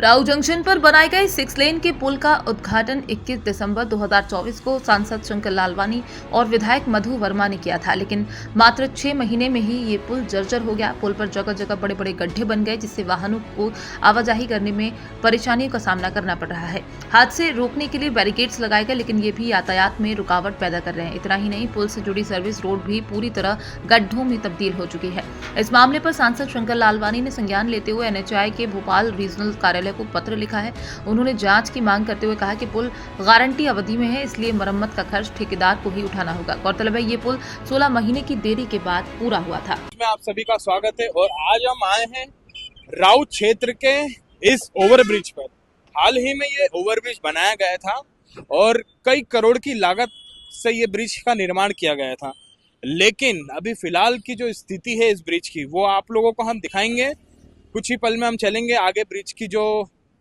राऊ junction पर बनाए गए 6 लेन के पुल का उद्घाटन 21 दिसंबर 2024 को सांसद शंकर लालवानी और विधायक मधु वर्मा ने किया था, लेकिन मात्र 6 महीने में ही ये पुल जर्जर हो गया। पुल पर जगह जगह बड़े बड़े गड्ढे बन गए, जिससे वाहनों को आवाजाही करने में परेशानियों का सामना करना पड़ रहा है। हादसे रोकने के लिए बैरिकेड्स लगाए गए, लेकिन ये भी यातायात में रुकावट पैदा कर रहे हैं। इतना ही नहीं, पुल से जुड़ी सर्विस रोड भी पूरी तरह गड्ढों में तब्दील हो चुकी है। इस मामले पर सांसद शंकर लालवानी ने संज्ञान लेते हुए NHAI के भोपाल रीजनल कार्यालय को पत्र लिखा है। उन्होंने जांच की मांग करते हुए कहा कि पुल गारंटी अवधि में है, इसलिए मरम्मत का खर्च ठेकेदार को ही उठाना होगा। गौरतलब है, ये पुल 16 महीने की देरी के बाद पूरा हुआ था। में आप सभी का स्वागत है और आज हम आए हैं राऊ क्षेत्र के इस ओवरब्रिज पर। हाल ही में ये ओवरब्रिज बनाया गया था और कई करोड़ की लागत से ये ब्रिज का निर्माण किया गया था, लेकिन अभी फिलहाल की जो स्थिति है इस ब्रिज की वो आप लोगों को हम दिखाएंगे। कुछ ही पल में हम चलेंगे आगे, ब्रिज की जो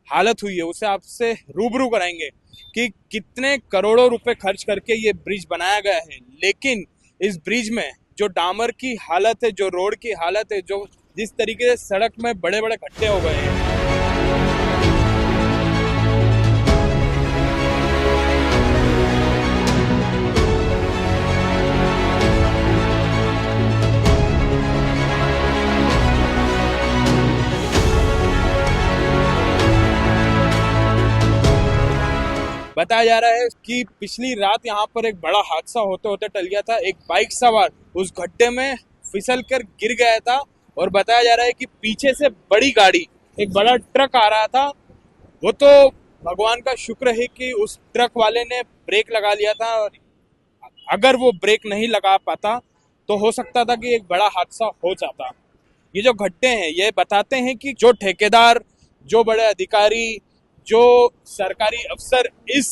हालत हुई है उसे आपसे रूबरू कराएंगे कि कितने करोड़ों रुपए खर्च करके ये ब्रिज बनाया गया है, लेकिन इस ब्रिज में जो डामर की हालत है, जो रोड की हालत है, जो जिस तरीके से सड़क में बड़े बड़े गड्ढे हो गए हैं। बताया जा रहा है कि पिछली रात यहाँ पर एक बड़ा हादसा होते होते टल गया था। एक बाइक सवार उस गड्ढे में फिसल कर गिर गया था और बताया जा रहा है कि पीछे से बड़ी गाड़ी, एक बड़ा ट्रक आ रहा था। वो तो भगवान का शुक्र है कि उस ट्रक वाले ने ब्रेक लगा लिया था, और अगर वो ब्रेक नहीं लगा पाता तो हो सकता था कि एक बड़ा हादसा हो जाता। ये जो गड्ढे हैं ये बताते हैं कि जो ठेकेदार, जो बड़े अधिकारी, जो सरकारी अफसर इस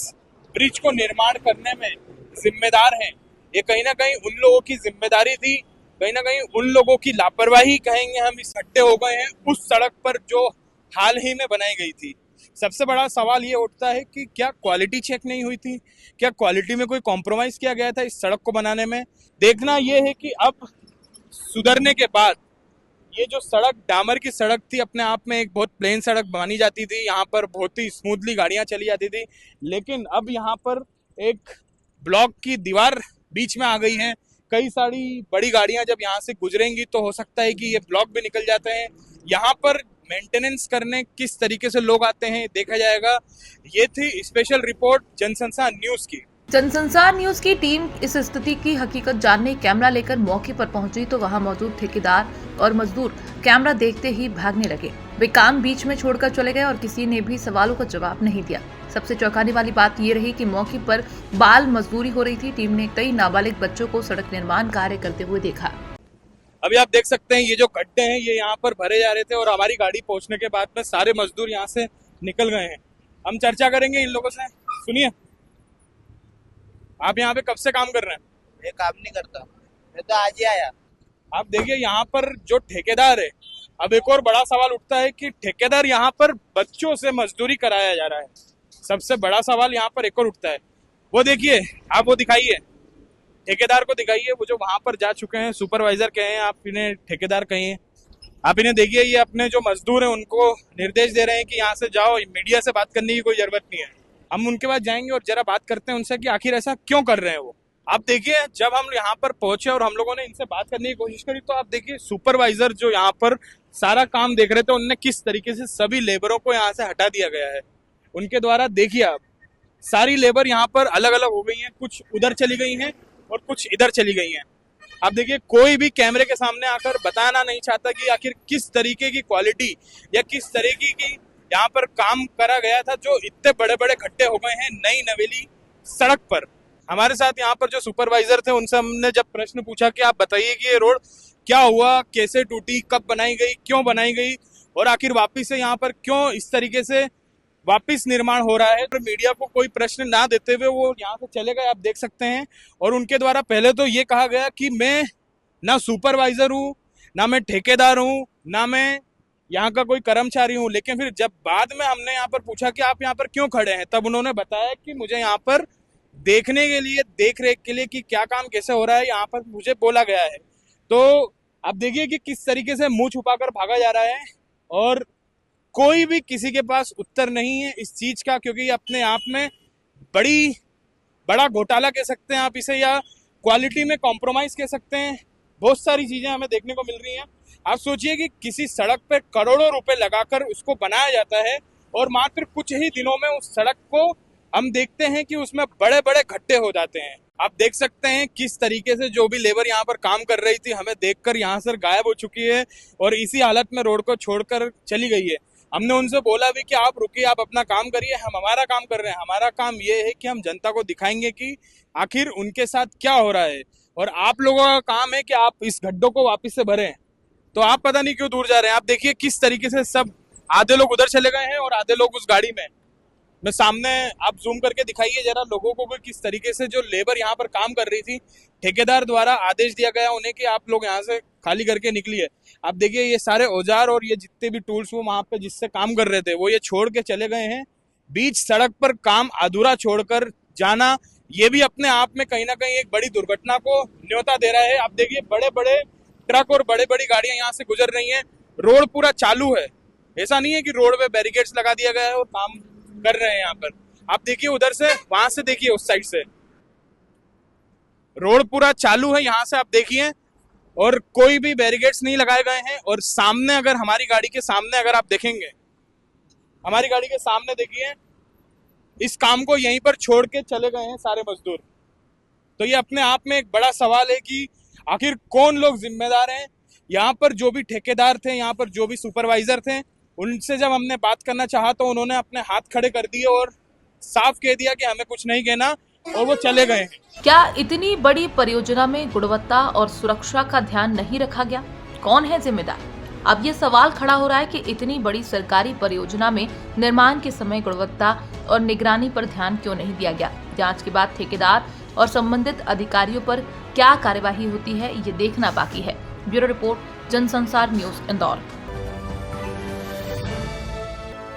ब्रिज को निर्माण करने में जिम्मेदार हैं, ये कहीं ना कहीं उन लोगों की जिम्मेदारी थी, कहीं ना कहीं उन लोगों की लापरवाही कहेंगे हम। इस गड्ढे हो गए हैं उस सड़क पर जो हाल ही में बनाई गई थी। सबसे बड़ा सवाल ये उठता है कि क्या क्वालिटी चेक नहीं हुई थी? क्या क्वालिटी में कोई कॉम्प्रोमाइज किया गया था इस सड़क को बनाने में? देखना ये है कि अब सुधरने के बाद ये जो सड़क, डामर की सड़क थी, अपने आप में एक बहुत प्लेन सड़क मानी जाती थी, यहाँ पर बहुत ही स्मूथली गाड़ियां चली जाती थी, लेकिन अब यहाँ पर एक ब्लॉक की दीवार बीच में आ गई है। कई सारी बड़ी गाड़ियां जब यहाँ से गुजरेंगी तो हो सकता है कि ये ब्लॉक भी निकल जाते हैं। यहाँ पर मेंटेनेंस करने किस तरीके से लोग आते हैं देखा जाएगा। ये थी स्पेशल रिपोर्ट जनसंसार न्यूज की। जनसंसार न्यूज की टीम इस स्थिति की हकीकत जानने कैमरा लेकर मौके पर पहुंची तो वहां मौजूद ठेकेदार और मजदूर कैमरा देखते ही भागने लगे। वे काम बीच में छोड़कर चले गए और किसी ने भी सवालों का जवाब नहीं दिया। सबसे चौंकाने वाली बात ये रही कि मौके पर बाल मजदूरी हो रही थी। टीम ने कई नाबालिग बच्चों को सड़क निर्माण कार्य करते हुए देखा। अभी आप देख सकते हैं ये जो गड्ढे हैं ये यहाँ पर भरे जा रहे थे और हमारी गाड़ी पहुंचने के बाद में सारे मजदूर यहाँ से निकल गए हैं। हम चर्चा करेंगे इन लोगों से। सुनिए, आप यहाँ पे कब से काम कर रहे हैं? मैं काम नहीं करता, मैं तो आज ही आया। आप देखिए यहाँ पर जो ठेकेदार है, अब एक और बड़ा सवाल उठता है कि ठेकेदार यहाँ पर बच्चों से मजदूरी कराया जा रहा है। सबसे बड़ा सवाल यहाँ पर एक और उठता है, वो देखिए, आप वो दिखाइए, ठेकेदार को दिखाइए, वो जो वहां पर जा चुके हैं, सुपरवाइजर कहे हैं, आप इन्हें ठेकेदार कहिए। आप इन्हें देखिए, ये अपने जो मजदूर हैं उनको निर्देश दे रहे हैं कि यहाँ से जाओ, मीडिया से बात करने की कोई जरूरत नहीं है। हम उनके पास जाएंगे और जरा बात करते हैं उनसे कि आखिर ऐसा क्यों कर रहे हैं वो। आप देखिए, जब हम यहाँ पर पहुंचे और हम लोगों ने इनसे बात करने की कोशिश करी तो आप देखिए सुपरवाइजर जो यहाँ पर सारा काम देख रहे थे, उनने किस तरीके से सभी लेबरों को यहाँ से हटा दिया गया है उनके द्वारा। देखिए आप, सारी लेबर यहाँ पर अलग अलग हो गई है, कुछ उधर चली गई है और कुछ इधर चली गई हैं। आप देखिए, कोई भी कैमरे के सामने आकर बताना नहीं चाहता कि आखिर किस तरीके की क्वालिटी या किस तरीके की यहाँ पर काम करा गया था, जो इतने बड़े बड़े गड्ढे हो गए हैं नई नवेली सड़क पर। हमारे साथ यहाँ पर जो सुपरवाइजर थे उनसे हमने जब प्रश्न पूछा कि आप बताइए कि ये रोड क्या हुआ, कैसे टूटी, कब बनाई गई, क्यों बनाई गई और आखिर वापिस से यहाँ पर क्यों इस तरीके से वापिस निर्माण हो रहा है, तो मीडिया को कोई प्रश्न ना देते हुए वो यहाँ से चले गए, आप देख सकते हैं। और उनके द्वारा पहले तो ये कहा गया कि मैं ना सुपरवाइजर हूँ, ना मैं ठेकेदार हूँ, ना मैं यहाँ का कोई कर्मचारी हूँ, लेकिन फिर जब बाद में हमने यहाँ पर पूछा कि आप यहाँ पर क्यों खड़े हैं, तब उन्होंने बताया कि मुझे यहाँ पर देखने के लिए, देख रेख के लिए कि क्या काम कैसे हो रहा है यहाँ पर मुझे बोला गया है। तो आप देखिए कि किस तरीके से मुंह छुपाकर भागा जा रहा है और कोई भी किसी के पास उत्तर नहीं है इस चीज का, क्योंकि ये अपने आप में बड़ा घोटाला कह सकते हैं आप इसे, या क्वालिटी में कॉम्प्रोमाइज कह सकते हैं। बहुत सारी चीजें हमें देखने को मिल रही हैं। आप सोचिए कि किसी सड़क पे करोड़ों रुपए लगाकर उसको बनाया जाता है और मात्र कुछ ही दिनों में उस सड़क को हम देखते हैं कि उसमें बड़े बड़े गड्ढे हो जाते हैं। आप देख सकते हैं किस तरीके से जो भी लेबर यहाँ पर काम कर रही थी हमें देखकर यहाँ से गायब हो चुकी है और इसी हालत में रोड को छोड़कर चली गई है। हमने उनसे बोला भी कि आप रुकिए, आप अपना काम करिए, हम हमारा काम कर रहे हैं। हमारा काम ये है कि हम जनता को दिखाएंगे कि आखिर उनके साथ क्या हो रहा है, और आप लोगों का काम है कि आप इस गड्ढों को वापस से भरें। तो आप पता नहीं क्यों दूर जा रहे हैं। आप देखिए किस तरीके से सब आधे लोग उधर चले गए हैं और आधे लोग उस गाड़ी में। मैं सामने आप जूम करके दिखाइए जरा लोगों को भी किस तरीके से जो लेबर यहाँ पर काम कर रही थी, ठेकेदार द्वारा आदेश दिया गया उन्हें कि आप लोग यहाँ से खाली करके निकलिए। आप देखिए ये सारे औजार और ये जितने भी टूल्स वो वहां पे जिससे काम कर रहे थे वो ये छोड़ के चले गए हैं। बीच सड़क पर काम अधूरा छोड़कर जाना ये भी अपने आप में कहीं ना कहीं एक बड़ी दुर्घटना को न्योता दे रहा है। आप देखिए बड़े बड़े ट्रक और बड़े बड़ी गाड़ियां यहाँ से गुजर रही हैं। रोड पूरा चालू है, ऐसा नहीं है कि रोड पे बैरिकेड्स लगा दिया गया है और काम कर रहे हैं यहाँ पर। आप देखिए उधर से, वहां से देखिए उस साइड से रोड पूरा चालू है, यहाँ से आप देखिए, और कोई भी बैरिकेड्स नहीं लगाए गए हैं। और सामने अगर हमारी गाड़ी के सामने अगर आप देखेंगे, हमारी गाड़ी के सामने देखिए, इस काम को यहीं पर छोड़ के चले गए हैं सारे मजदूर। तो ये अपने आप में एक बड़ा सवाल है कि आखिर कौन लोग जिम्मेदार हैं। यहाँ पर जो भी ठेकेदार थे, यहाँ पर जो भी सुपरवाइजर थे, उनसे जब हमने बात करना चाहा तो उन्होंने अपने हाथ खड़े कर दिए और साफ कह दिया कि हमें कुछ नहीं कहना, और वो चले गए। क्या इतनी बड़ी परियोजना में गुणवत्ता और सुरक्षा का ध्यान नहीं रखा गया? कौन है जिम्मेदार? अब ये सवाल खड़ा हो रहा है कि इतनी बड़ी सरकारी परियोजना में निर्माण के समय गुणवत्ता और निगरानी पर ध्यान क्यों नहीं दिया गया? जांच के बाद ठेकेदार और संबंधित अधिकारियों पर क्या कार्यवाही होती है, ये देखना बाकी है। Bureau report, Jansansar news, Indore.